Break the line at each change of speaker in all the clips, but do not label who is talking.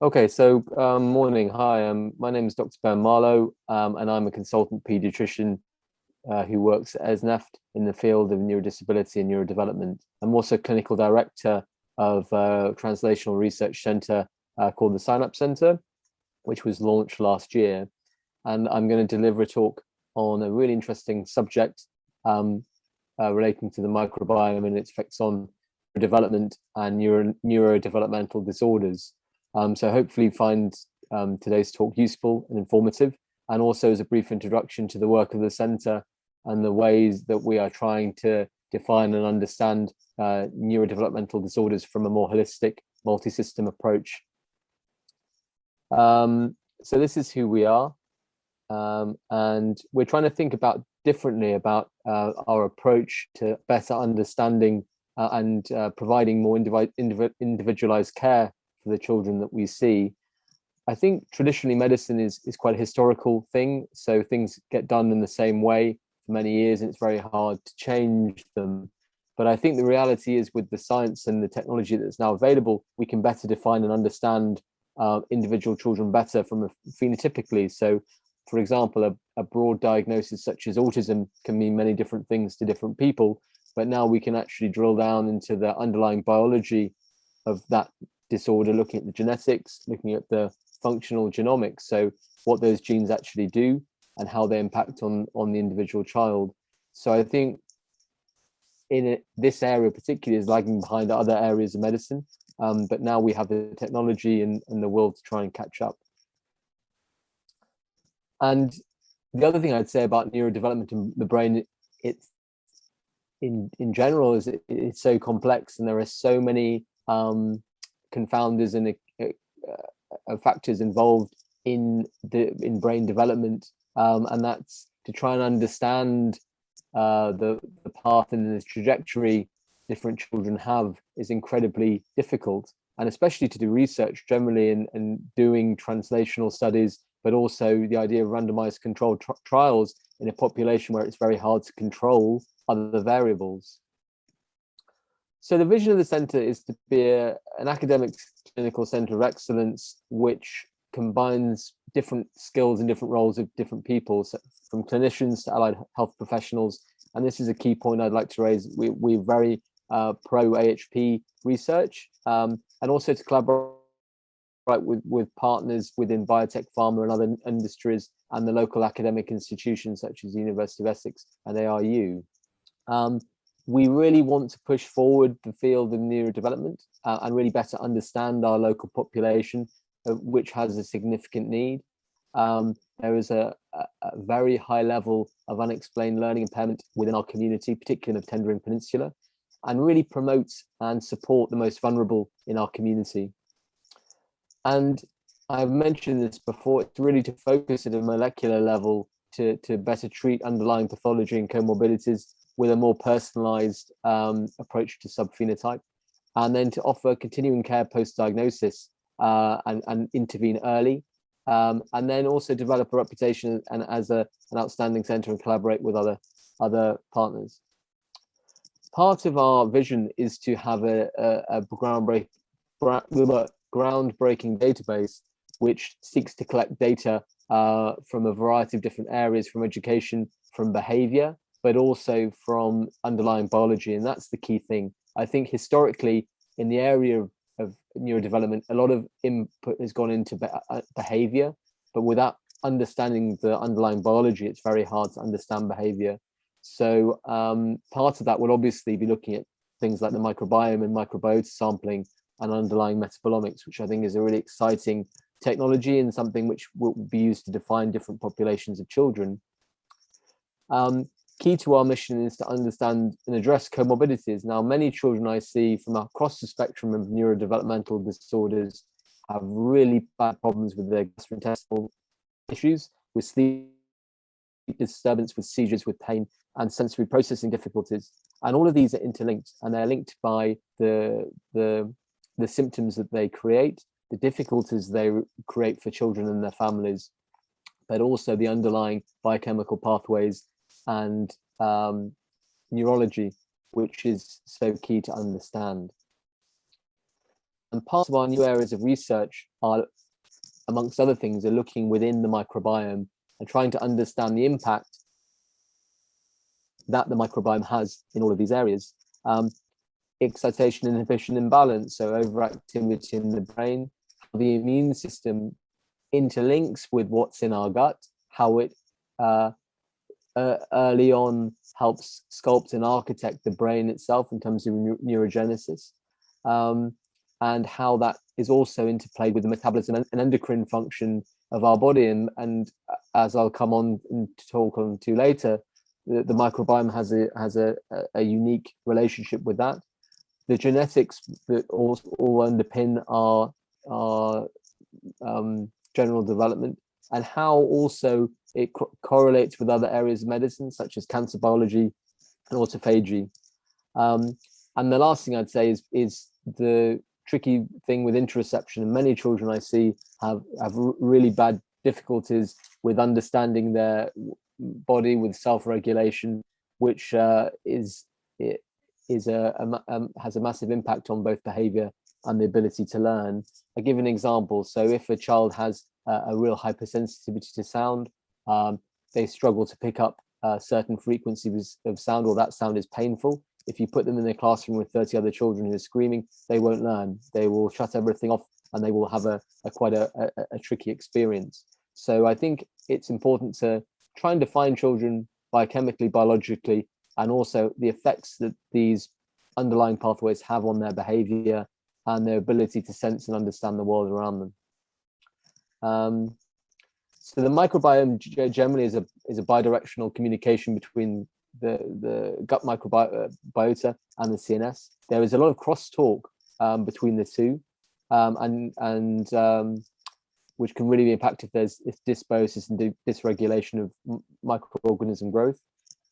Okay, so morning. Hi, my name is Dr. Ben Marlow, and I'm a consultant pediatrician who works at ESNEFT in the field of neurodisability and neurodevelopment. I'm also clinical director of a translational research center called the Synapse Center, which was launched last year. And I'm going to deliver a talk on a really interesting subject um, relating to the microbiome and its effects on development and neurodevelopmental disorders. So hopefully find today's talk useful and informative, and also as a brief introduction to the work of the centre and the ways that we are trying to define and understand neurodevelopmental disorders from a more holistic, multi-system approach. So this is who we are, and we're trying to think about differently about our approach to better understanding and providing more individualized care for the children that we see. I think traditionally medicine is quite a historical thing, so things get done in the same way for many years, and it's very hard to change them. But I think the reality is, with the science and the technology that's now available, we can better define and understand individual children better from a phenotypically. So, for example, a broad diagnosis such as autism can mean many different things to different people, but now we can actually drill down into the underlying biology of that disorder, looking at the genetics, looking at the functional genomics, so what those genes actually do and how they impact on the individual child. So I think this area particularly is lagging behind other areas of medicine, but now we have the technology and the will to try and catch up. And the other thing I'd say about neurodevelopment in the brain, it's in general, is it's so complex, and there are so many confounders and factors involved in brain development, and that's to try and understand the path and the trajectory different children have is incredibly difficult, and especially to do research generally and doing translational studies, but also the idea of randomized controlled trials in a population where it's very hard to control other variables. So the vision of the centre is to be an academic clinical centre of excellence, which combines different skills and different roles of different people, so from clinicians to allied health professionals. And this is a key point I'd like to raise. We're very pro AHP research, and also to collaborate with partners within biotech, pharma, and other industries, and the local academic institutions such as the University of Essex and ARU. We really want to push forward the field of neurodevelopment and really better understand our local population, which has a significant need. There is a very high level of unexplained learning impairment within our community, particularly in the Tendring Peninsula, and really promote and support the most vulnerable in our community. And I've mentioned this before, it's really to focus at a molecular level to better treat underlying pathology and comorbidities with a more personalized approach to subphenotype, and then to offer continuing care post-diagnosis and intervene early, and then also develop a reputation and as an outstanding center and collaborate with other partners. Part of our vision is to have a groundbreaking database which seeks to collect data from a variety of different areas, from education, from behavior, but also from underlying biology. And that's the key thing. I think historically in the area of neurodevelopment, a lot of input has gone into behavior, but without understanding the underlying biology, it's very hard to understand behavior. So part of that will obviously be looking at things like the microbiome and microbiota sampling and underlying metabolomics, which I think is a really exciting technology and something which will be used to define different populations of children. Key to our mission is to understand and address comorbidities. Now, many children I see from across the spectrum of neurodevelopmental disorders have really bad problems with their gastrointestinal issues, with sleep disturbance, with seizures, with pain, and sensory processing difficulties. And all of these are interlinked, and they're linked by the symptoms that they create, the difficulties they create for children and their families, but also the underlying biochemical pathways and neurology, which is so key to understand. And part of our new areas of research are, amongst other things, are looking within the microbiome and trying to understand the impact that the microbiome has in all of these areas. Excitation, inhibition, imbalance, so overactivity in the brain, how the immune system interlinks with what's in our gut, how it early on helps sculpt and architect the brain itself in terms of neurogenesis, and how that is also interplayed with the metabolism and endocrine function of our body. And as I'll come on to talk on to later, the microbiome has a unique relationship with that. The genetics that all underpin our general development, and how also it correlates with other areas of medicine, such as cancer biology and autophagy. And the last thing I'd say is the tricky thing with interoception. And many children I see have really bad difficulties with understanding their body, with self-regulation, which has a massive impact on both behavior and the ability to learn. I give an example. So if a child has a real hypersensitivity to sound, they struggle to pick up certain frequencies of sound, or that sound is painful. If you put them in a classroom with 30 other children who are screaming, they won't learn. They will shut everything off, and they will have quite a tricky experience. So I think it's important to try and define children biochemically, biologically, and also the effects that these underlying pathways have on their behavior and their ability to sense and understand the world around them. So the microbiome generally is a bidirectional communication between the gut microbiota and the CNS. There is a lot of crosstalk between the two, and which can really impact if there's dysbiosis and dysregulation of microorganism growth.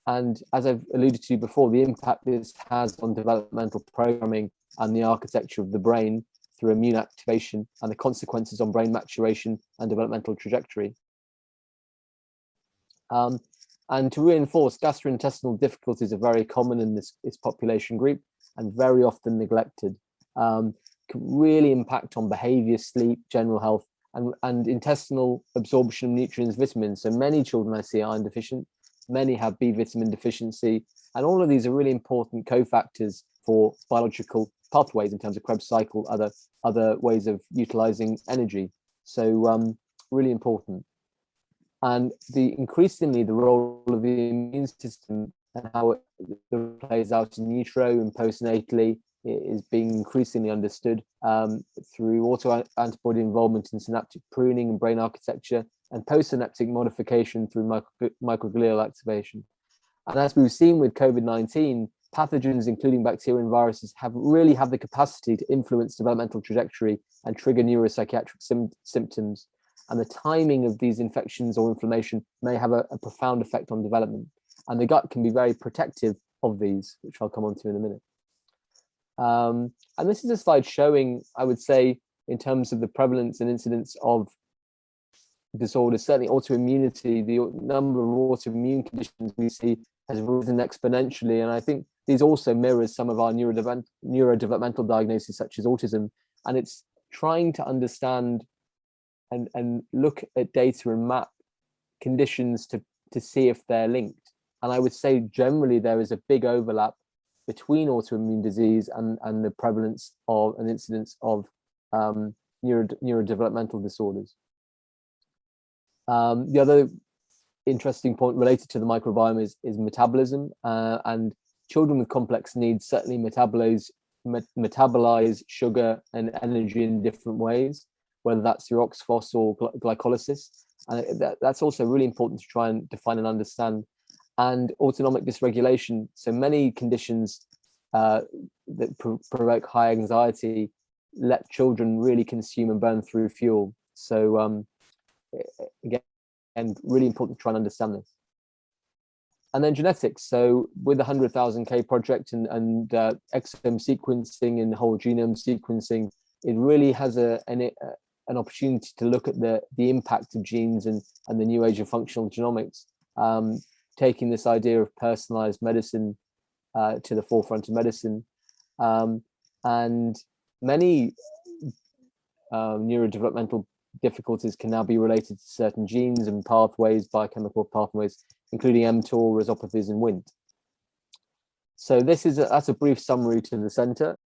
And as I've alluded to before, the impact this has on developmental programming and the architecture of the brain through immune activation, and the consequences on brain maturation and developmental trajectory. And to reinforce, gastrointestinal difficulties are very common in this population group and very often neglected. Can really impact on behavior, sleep, general health, and intestinal absorption of nutrients, vitamins. So many children I see are iron deficient. Many have B vitamin deficiency, and all of these are really important cofactors for biological pathways in terms of Krebs cycle, other ways of utilizing energy. So really important. And increasingly the role of the immune system and how it plays out in utero and postnatally is being increasingly understood through autoantibody involvement in synaptic pruning and brain architecture, and postsynaptic modification through microglial activation. And as we've seen with COVID-19, pathogens, including bacteria and viruses, have the capacity to influence developmental trajectory and trigger neuropsychiatric symptoms. And the timing of these infections or inflammation may have a profound effect on development. And the gut can be very protective of these, which I'll come on to in a minute. And this is a slide showing, I would say, in terms of the prevalence and incidence of disorders, certainly autoimmunity, the number of autoimmune conditions we see has risen exponentially. And I think these also mirrors some of our neurodevelopmental diagnoses, such as autism. And it's trying to understand and look at data and map conditions to see if they're linked. And I would say generally there is a big overlap between autoimmune disease and the prevalence of an incidence of neurodevelopmental disorders. The other interesting point related to the microbiome is metabolism, and children with complex needs certainly metabolize sugar and energy in different ways, whether that's through oxphos or glycolysis. And that's also really important to try and define and understand. And autonomic dysregulation. So many conditions that provoke high anxiety let children really consume and burn through fuel. So again, really important to try and understand this. And then genetics. So with the 100,000K project and exome sequencing and whole genome sequencing, it really has an opportunity to look at the impact of genes and the new age of functional genomics, taking this idea of personalized medicine to the forefront of medicine. And many neurodevelopmental difficulties can now be related to certain genes and pathways, biochemical pathways, including mTOR, resopathies, and Wnt. So that's a brief summary to the center.